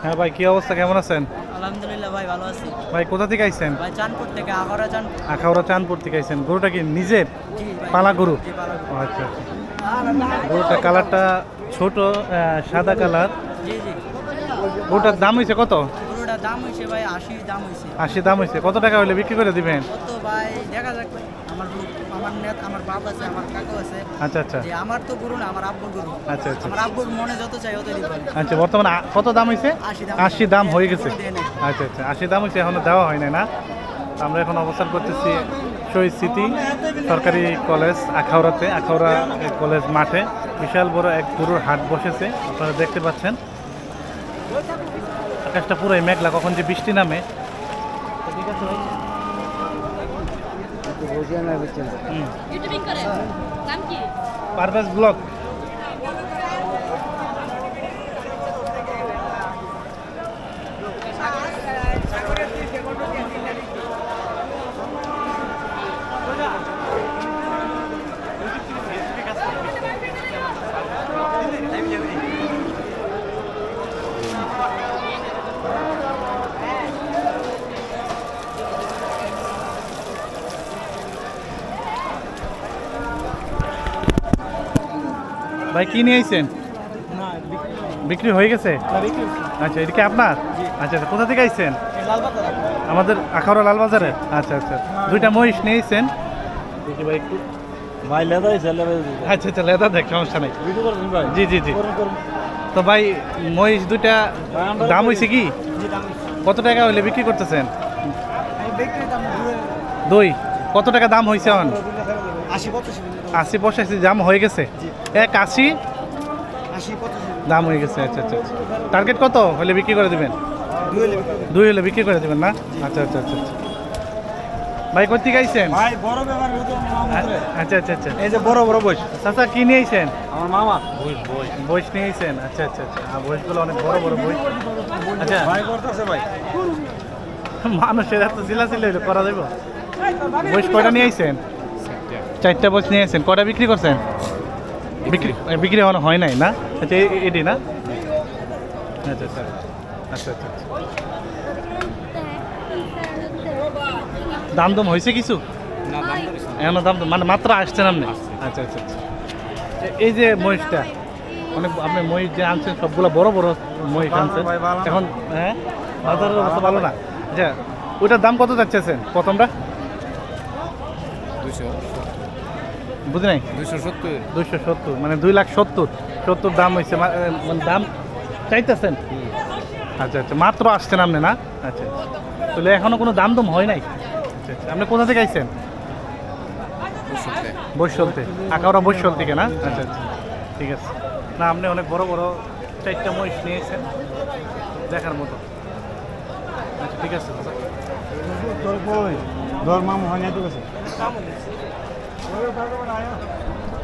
হ্যাঁ ভাই, কি অবস্থা, কেমন আছেন? আলহামদুলিল্লাহ ভাই, ভালো আছি। ভাই কোথা থেকে আইছেন? ভাই চাঁদপুর থেকে, আগারা চাঁদপুর। আখাউড়া চাঁদপুর থেকে আইছেন। গরুটা কি নিজের জি ভাই। পালা গরু? জি, পালা গরু। ও, আচ্ছা আচ্ছা। গরুটা কালারটা ছোট, সাদা কালার। জি জি। গরুটার দাম হয়েছে কত? গরুটার দাম হয়েছে ভাই 80 দাম হয়েছে। 80 দাম হয়েছে। কত টাকা হলে বিক্রি করে দিবেন? কত ভাই দেখা যাক ভাই। আমার বাপ আছে, আমার কাকু আছে। আচ্ছা আচ্ছা যে আমার তো গরু না, আমার আব্বুর গরু। আচ্ছা আচ্ছা আমার আব্বুর মনে যত চাই অত দিব। আচ্ছা। বর্তমানে কত দাম হয়েছে? 80 দাম। 80 দাম হয়ে গেছে। এখনো দেয় নাই। আচ্ছা আচ্ছা, 80 দাম হয়েছে, এখনো দেওয়া হয় নাই না? আমরা এখন অবস্থান করতেছি শহীদ স্মৃতি সরকারি কলেজ আখাউড়াতে, আখাউড়া কলেজ মাঠে বিশাল বড় এক গরুর হাট বসেছে, আপনারা দেখতে পাচ্ছেন। আকাশটা পুরোই মেঘলা, কখন যে বৃষ্টি নামে। ঠিক আছে ভাই। ইউটিউবিং করে নাম কি? পারভেজ ব্লগ। ভাই কি নিয়ে আইছেন? বিক্রি হয়ে গেছে? আচ্ছা, এটা কি আপনার? আচ্ছা আচ্ছা, কোথা থেকে আইছেন? আমাদের আখাউড়া লালবাজারে। আচ্ছা আচ্ছা, দুইটা মহিষ নিয়েছেন দেখি ভাই একটু। ভাই লেদা আচ্ছা আচ্ছা, লেদা দেখ, সমস্যা নেই। ভিডিও করবেন ভাই? জি জি জি। তো ভাই মহিষ দুইটা দাম হয়েছে কি? জি দাম হয়েছে। কত টাকা হইলে বিক্রি করতেছেন? আমি বিক্রি দাম দই কত টাকা দাম হয়েছে? 80 85। 80 85 দাম হয়ে গেছে। এক 80 80 85। দাম হয়ে গেছে। আচ্ছা আচ্ছা আচ্ছা। টার্গেট কত হলে বিক্রি করে দেবেন? দুই হলে বিক্রি করে দেবেন না? আচ্ছা আচ্ছা আচ্ছা আচ্ছা। ভাই কোথা থেকে আইছেন? ভাই বড় ব্যাপার আচ্ছা আচ্ছা আচ্ছা। এই যে বড় বড় বস চাচা কি নিয়ে আইছেন? আমার মামা বইস নিয়ে আইছেন? আচ্ছা আচ্ছা আচ্ছা। বইসগুলো অনেক বড় বড় বই। আচ্ছা, ভাই করতেছে ভাই। মানুষের এত চিলাচিলি হইলে করা যাবে? বইস কয়টা নিয়ে আইছেন? 4টা বইস নিয়ে আইছেন। কয়টা বিক্রি করছেন? বিক্রি বিক্রি এখনো হয় নাই না? আচ্ছা, এটি না? আচ্ছা আচ্ছা আচ্ছা আচ্ছা আচ্ছা। দাম দম হয়েছে কিছু? এখনো দাম মানে মাত্র আসছেন আপনি? আচ্ছা আচ্ছা আচ্ছা। এই যে মহিষটা, অনেক আপনি মহিষ যে আনছেন সবগুলো বড় বড় মহিষ আনছেন এখন। হ্যাঁ, বাজারের অবস্থা ভালো না। আচ্ছা, ওইটার দাম কত যাচ্ছেন প্রথমটা? 200 বুঝি নাই। 270 270 মানে 2,70,70 দাম হয়েছে, মানে দাম চাইতেছেন? আচ্ছা আচ্ছা, মাত্র আসছেন আপনি না? আচ্ছা, তাহলে এখনো কোনো দাম দম হয় নাই? আচ্ছা আচ্ছা। আপনি কোথা থেকে আইছেন? বৈশলতে, আখাউড়া বৈশল থেকে না? আচ্ছা আচ্ছা, ঠিক আছে। না, আপনি অনেক বড় বড় 4টা মহিষ নিয়েছেন, দেখার মতো। আচ্ছা, ঠিক আছে। তোর কই তোর মামা হয় না তো কাছে